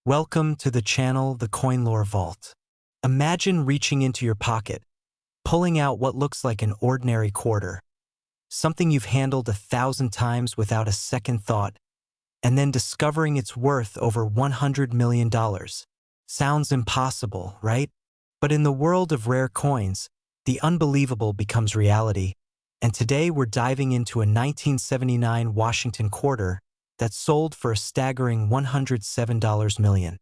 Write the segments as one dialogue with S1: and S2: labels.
S1: Welcome to the channel, The Coin Lore Vault. Imagine reaching into your pocket, pulling out what looks like an ordinary quarter, something you've handled 1,000 times without a second thought, and then discovering it's worth over $100 million. Sounds impossible, right? But in the world of rare coins, the unbelievable becomes reality, and today we're diving into a 1979 Washington quarter that sold for a staggering $107 million.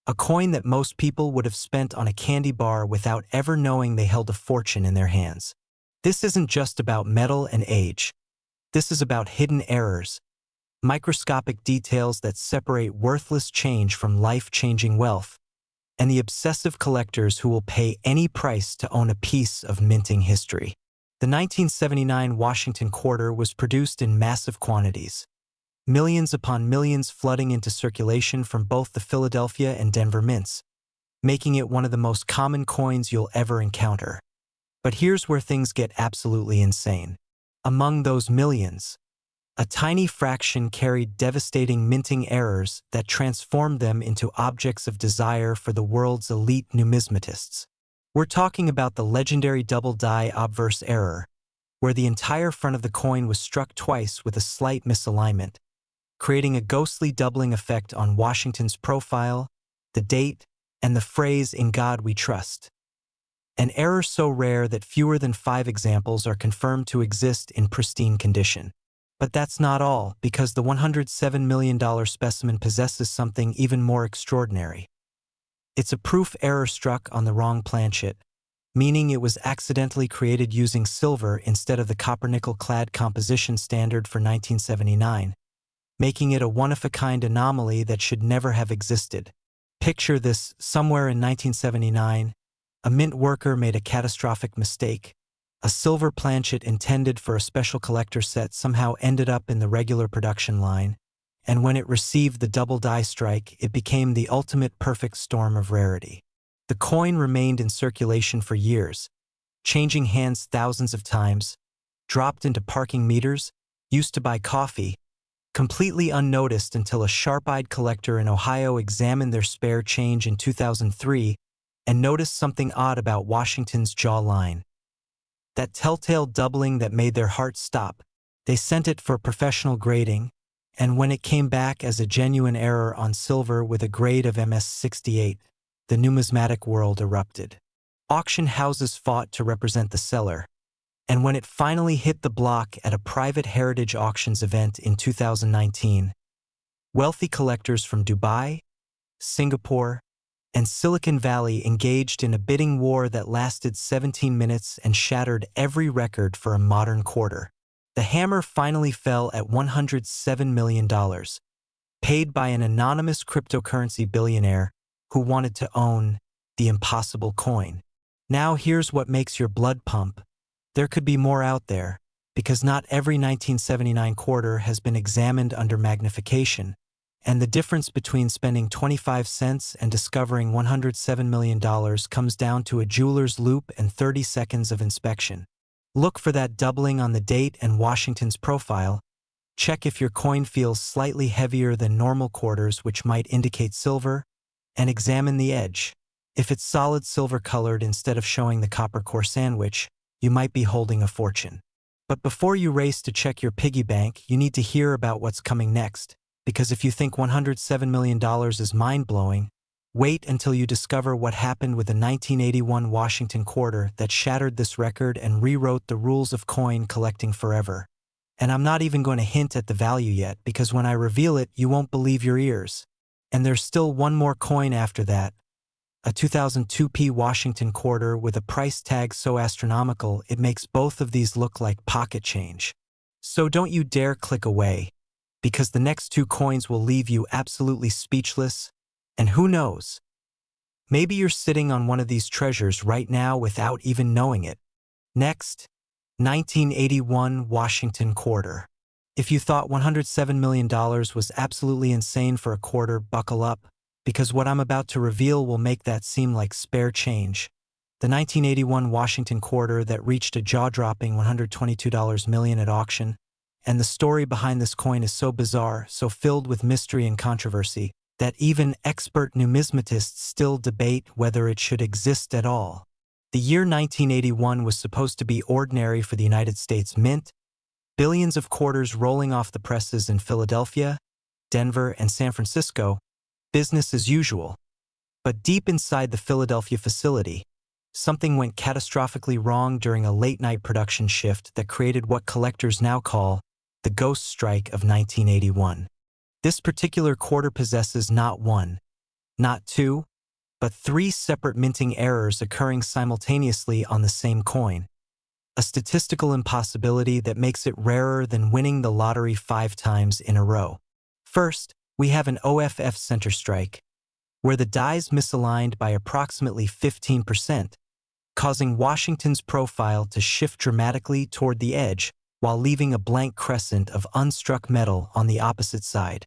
S1: A coin that most people would have spent on a candy bar without ever knowing they held a fortune in their hands. This isn't just about metal and age. This is about hidden errors, microscopic details that separate worthless change from life-changing wealth, and the obsessive collectors who will pay any price to own a piece of minting history. The 1979 Washington quarter was produced in massive quantities, millions upon millions flooding into circulation from both the Philadelphia and Denver mints, making it one of the most common coins you'll ever encounter. But here's where things get absolutely insane. Among those millions, a tiny fraction carried devastating minting errors that transformed them into objects of desire for the world's elite numismatists. We're talking about the legendary double die obverse error, where the entire front of the coin was struck twice with a slight misalignment, creating a ghostly doubling effect on Washington's profile, the date, and the phrase "In God We Trust." An error so rare that fewer than 5 examples are confirmed to exist in pristine condition. But that's not all, because the $107 million specimen possesses something even more extraordinary. It's a proof error struck on the wrong planchet, meaning it was accidentally created using silver instead of the copper-nickel clad composition standard for 1979, making it a one-of-a-kind anomaly that should never have existed. Picture this: somewhere in 1979, a mint worker made a catastrophic mistake. A silver planchet intended for a special collector set somehow ended up in the regular production line, and when it received the double die strike, it became the ultimate perfect storm of rarity. The coin remained in circulation for years, changing hands thousands of times, dropped into parking meters, used to buy coffee, completely unnoticed until a sharp-eyed collector in Ohio examined their spare change in 2003 and noticed something odd about Washington's jawline. That telltale doubling that made their heart stop. They sent it for professional grading, and when it came back as a genuine error on silver with a grade of MS-68, the numismatic world erupted. Auction houses fought to represent the seller, and when it finally hit the block at a private heritage auctions event in 2019, wealthy collectors from Dubai, Singapore, and Silicon Valley engaged in a bidding war that lasted 17 minutes and shattered every record for a modern quarter. The hammer finally fell at $107 million, paid by an anonymous cryptocurrency billionaire who wanted to own the impossible coin. Now here's what makes your blood pump. There could be more out there, because not every 1979 quarter has been examined under magnification, and the difference between spending 25 cents and discovering $107 million comes down to a jeweler's loupe and 30 seconds of inspection. Look for that doubling on the date and Washington's profile. Check if your coin feels slightly heavier than normal quarters, which might indicate silver, and examine the edge. If it's solid silver-colored instead of showing the copper core sandwich, you might be holding a fortune. But before you race to check your piggy bank, you need to hear about what's coming next. Because if you think $107 million is mind-blowing, wait until you discover what happened with the 1981 Washington quarter that shattered this record and rewrote the rules of coin collecting forever. And I'm not even going to hint at the value yet, because when I reveal it, you won't believe your ears. And there's still one more coin after that, a 2002 Washington quarter with a price tag so astronomical it makes both of these look like pocket change. So don't you dare click away, because the next 2 coins will leave you absolutely speechless, and who knows? Maybe you're sitting on one of these treasures right now without even knowing it. Next, 1981 Washington quarter. If you thought $107 million was absolutely insane for a quarter, buckle up, because what I'm about to reveal will make that seem like spare change. The 1981 Washington quarter that reached a jaw-dropping $122 million at auction. And the story behind this coin is so bizarre, so filled with mystery and controversy, that even expert numismatists still debate whether it should exist at all. The year 1981 was supposed to be ordinary for the United States Mint, billions of quarters rolling off the presses in Philadelphia, Denver, and San Francisco, business as usual. But deep inside the Philadelphia facility, something went catastrophically wrong during a late-night production shift that created what collectors now call the ghost strike of 1981. This particular quarter possesses not one, not two, but three separate minting errors occurring simultaneously on the same coin. A statistical impossibility that makes it rarer than winning the lottery 5 times in a row. First, we have an OFF center strike, where the dies misaligned by approximately 15%, causing Washington's profile to shift dramatically toward the edge while leaving a blank crescent of unstruck metal on the opposite side.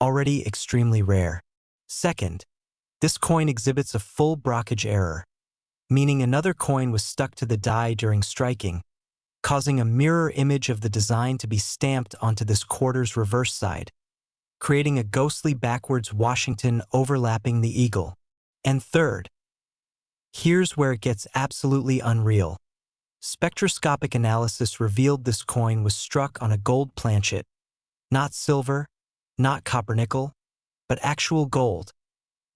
S1: Already extremely rare. Second, this coin exhibits a full brockage error, meaning another coin was stuck to the die during striking, causing a mirror image of the design to be stamped onto this quarter's reverse side, creating a ghostly backwards Washington overlapping the eagle. And third, here's where it gets absolutely unreal. Spectroscopic analysis revealed this coin was struck on a gold planchet, not silver, not copper-nickel, but actual gold,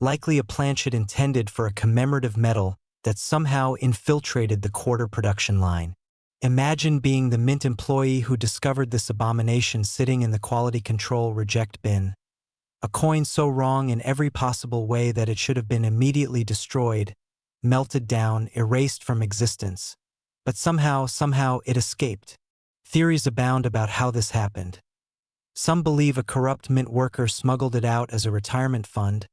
S1: likely a planchet intended for a commemorative medal that somehow infiltrated the quarter production line. Imagine being the Mint employee who discovered this abomination sitting in the quality control reject bin. A coin so wrong in every possible way that it should have been immediately destroyed, melted down, erased from existence. But somehow it escaped. Theories abound about how this happened. Some believe a corrupt Mint worker smuggled it out as a retirement fund.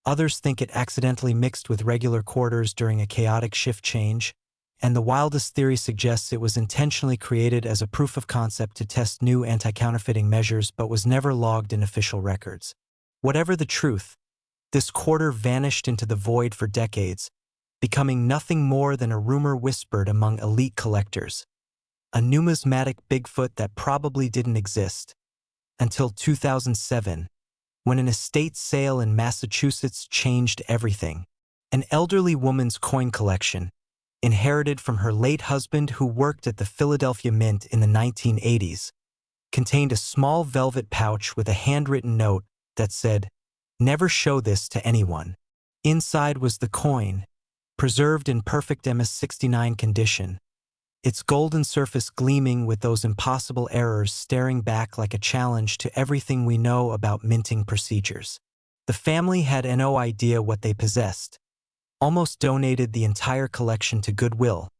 S1: Others think it accidentally mixed with regular quarters during a chaotic shift change. And the wildest theory suggests it was intentionally created as a proof of concept to test new anti-counterfeiting measures but was never logged in official records. Whatever the truth, this quarter vanished into the void for decades, becoming nothing more than a rumor whispered among elite collectors. A numismatic Bigfoot that probably didn't exist. Until 2007, when an estate sale in Massachusetts changed everything. An elderly woman's coin collection, inherited from her late husband who worked at the Philadelphia Mint in the 1980s, contained a small velvet pouch with a handwritten note that said, "Never show this to anyone." Inside was the coin, preserved in perfect MS-69 condition, its golden surface gleaming with those impossible errors staring back like a challenge to everything we know about minting procedures. The family had no idea what they possessed, almost donated the entire collection to Goodwill,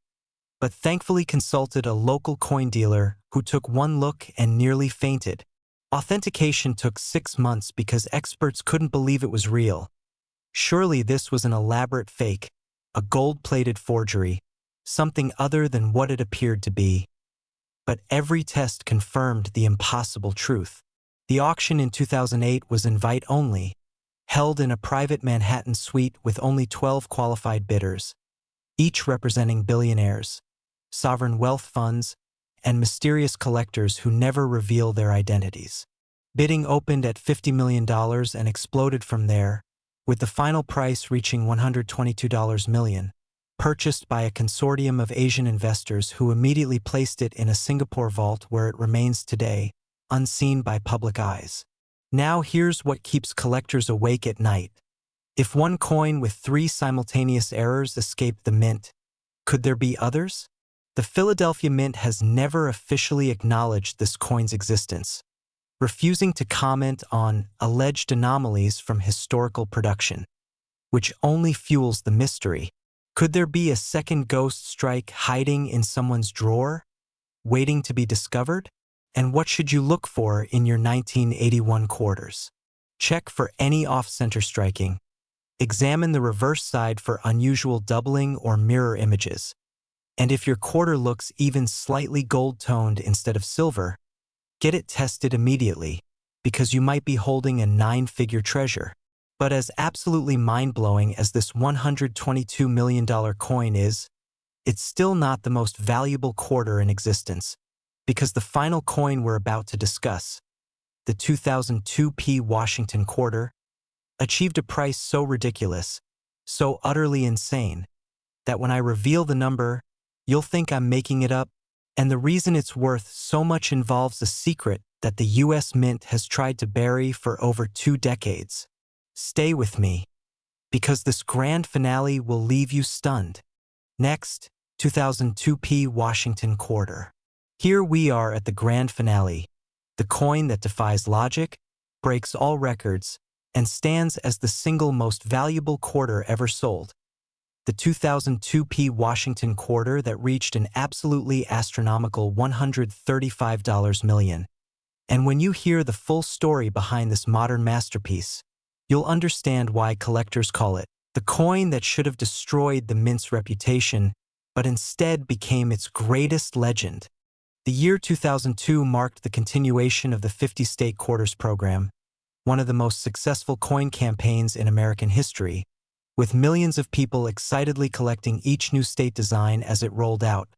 S1: but thankfully consulted a local coin dealer who took one look and nearly fainted. Authentication took 6 months because experts couldn't believe it was real. Surely this was an elaborate fake, a gold-plated forgery, something other than what it appeared to be. But every test confirmed the impossible truth. The auction in 2008 was invite-only, held in a private Manhattan suite with only 12 qualified bidders, each representing billionaires, sovereign wealth funds, and mysterious collectors who never reveal their identities. Bidding opened at $50 million and exploded from there, with the final price reaching $122 million. Purchased by a consortium of Asian investors who immediately placed it in a Singapore vault where it remains today, unseen by public eyes. Now here's what keeps collectors awake at night. If one coin with 3 simultaneous errors escaped the Mint, could there be others? The Philadelphia Mint has never officially acknowledged this coin's existence, refusing to comment on alleged anomalies from historical production, which only fuels the mystery. Could there be a second ghost strike hiding in someone's drawer, waiting to be discovered? And what should you look for in your 1981 quarters? Check for any off-center striking. Examine the reverse side for unusual doubling or mirror images. And if your quarter looks even slightly gold-toned instead of silver, get it tested immediately, because you might be holding a 9-figure treasure. But as absolutely mind-blowing as this $122 million coin is, it's still not the most valuable quarter in existence, because the final coin we're about to discuss, the 2002 Washington quarter, achieved a price so ridiculous, so utterly insane, that when I reveal the number, you'll think I'm making it up, and the reason it's worth so much involves a secret that the US Mint has tried to bury for over 2 decades. Stay with me, because this grand finale will leave you stunned. Next, 2002p Washington Quarter. Here we are at the grand finale, the coin that defies logic, breaks all records, and stands as the single most valuable quarter ever sold. The 2002p Washington Quarter that reached an absolutely astronomical $135 million. And when you hear the full story behind this modern masterpiece, you'll understand why collectors call it the coin that should have destroyed the mint's reputation, but instead became its greatest legend. The year 2002 marked the continuation of the 50-state quarters program, one of the most successful coin campaigns in American history, with millions of people excitedly collecting each new state design as it rolled out.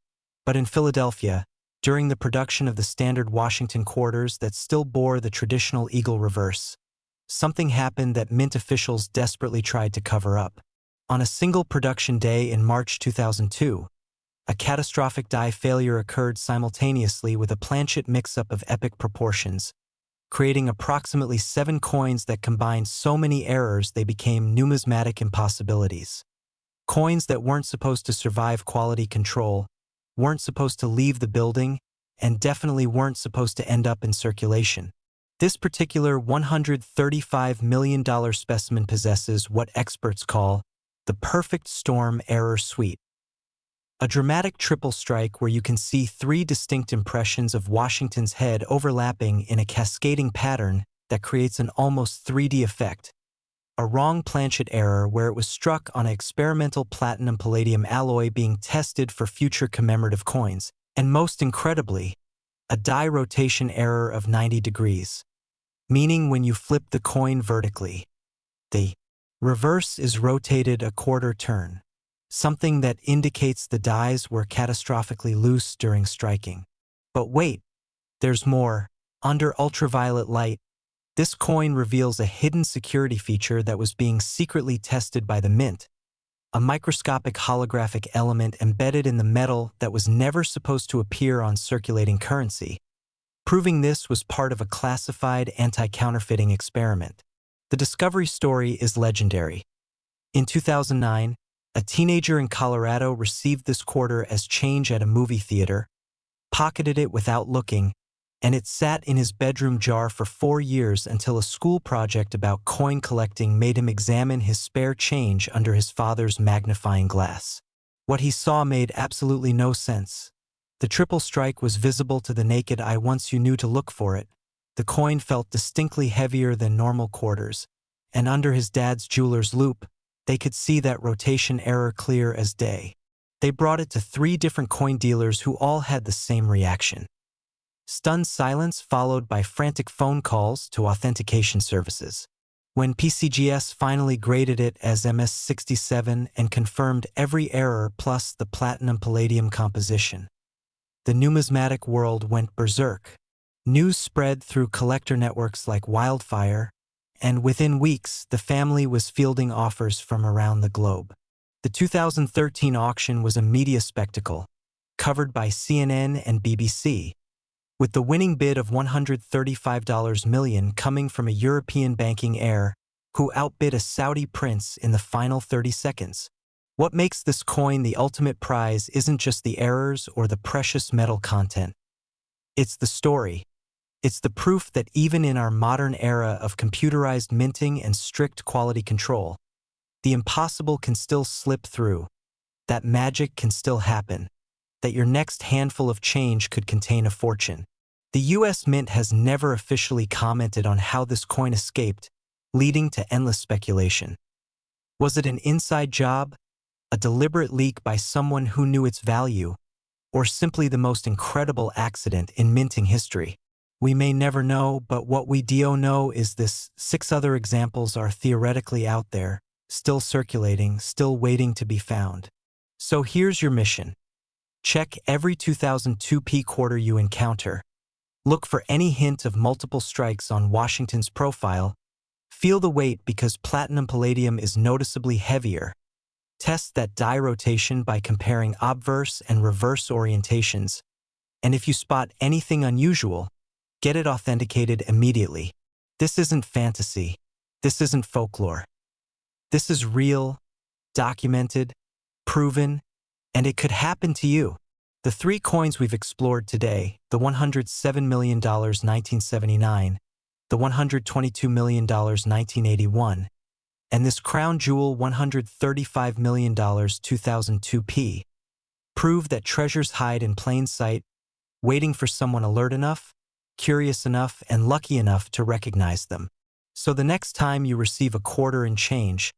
S1: But in Philadelphia, during the production of the standard Washington quarters that still bore the traditional eagle reverse, something happened that mint officials desperately tried to cover up. On a single production day in March 2002, a catastrophic die failure occurred simultaneously with a planchet mix-up of epic proportions, creating approximately 7 coins that combined so many errors they became numismatic impossibilities. Coins that weren't supposed to survive quality control, weren't supposed to leave the building, and definitely weren't supposed to end up in circulation. This particular $135 million specimen possesses what experts call the perfect storm error suite. A dramatic triple strike where you can see 3 distinct impressions of Washington's head overlapping in a cascading pattern that creates an almost 3D effect. A wrong planchet error where it was struck on an experimental platinum-palladium alloy being tested for future commemorative coins, and most incredibly, a die rotation error of 90 degrees, meaning when you flip the coin vertically, the reverse is rotated a quarter turn, something that indicates the dies were catastrophically loose during striking. But wait, there's more. Under ultraviolet light, this coin reveals a hidden security feature that was being secretly tested by the mint, a microscopic holographic element embedded in the metal that was never supposed to appear on circulating currency. Proving this was part of a classified anti-counterfeiting experiment. The discovery story is legendary. In 2009, a teenager in Colorado received this quarter as change at a movie theater, pocketed it without looking, and it sat in his bedroom jar for 4 years until a school project about coin collecting made him examine his spare change under his father's magnifying glass. What he saw made absolutely no sense. The triple strike was visible to the naked eye once you knew to look for it. The coin felt distinctly heavier than normal quarters, and under his dad's jeweler's loupe, they could see that rotation error clear as day. They brought it to 3 different coin dealers who all had the same reaction. Stunned silence followed by frantic phone calls to authentication services. When PCGS finally graded it as MS67 and confirmed every error plus the platinum-palladium composition, the numismatic world went berserk. News spread through collector networks like wildfire, and within weeks, the family was fielding offers from around the globe. The 2013 auction was a media spectacle, covered by CNN and BBC, with the winning bid of $135 million coming from a European banking heir who outbid a Saudi prince in the final 30 seconds. What makes this coin the ultimate prize isn't just the errors or the precious metal content. It's the story. It's the proof that even in our modern era of computerized minting and strict quality control, the impossible can still slip through, that magic can still happen, that your next handful of change could contain a fortune. The US Mint has never officially commented on how this coin escaped, leading to endless speculation. Was it an inside job, a deliberate leak by someone who knew its value, or simply the most incredible accident in minting history? We may never know, but what we do know is this: 6 other examples are theoretically out there, still circulating, still waiting to be found. So here's your mission. Check every 2002p quarter you encounter. Look for any hint of multiple strikes on Washington's profile, Feel the weight because platinum palladium is noticeably heavier. Test that die rotation by comparing obverse and reverse orientations, and if you spot anything unusual, get it authenticated immediately. This isn't fantasy. This isn't folklore. This is real, documented, proven, and it could happen to you. The three coins we've explored today, the $107 million 1979, the $122 million 1981, and this crown jewel $135 million 2002p, prove that treasures hide in plain sight, waiting for someone alert enough, curious enough, and lucky enough to recognize them. So the next time you receive a quarter in change,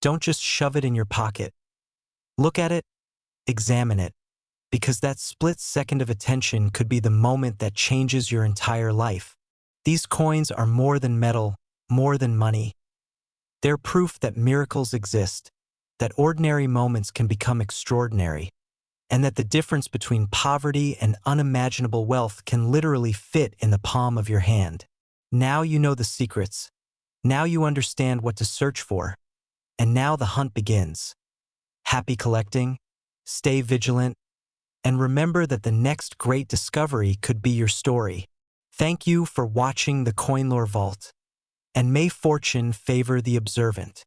S1: don't just shove it in your pocket. Look at it, examine it, because that split second of attention could be the moment that changes your entire life. These coins are more than metal, more than money. They're proof that miracles exist, that ordinary moments can become extraordinary, and that the difference between poverty and unimaginable wealth can literally fit in the palm of your hand. Now you know the secrets. Now you understand what to search for. And now the hunt begins. Happy collecting, stay vigilant, and remember that the next great discovery could be your story. Thank you for watching the Coin Lore Vault, and may fortune favor the observant.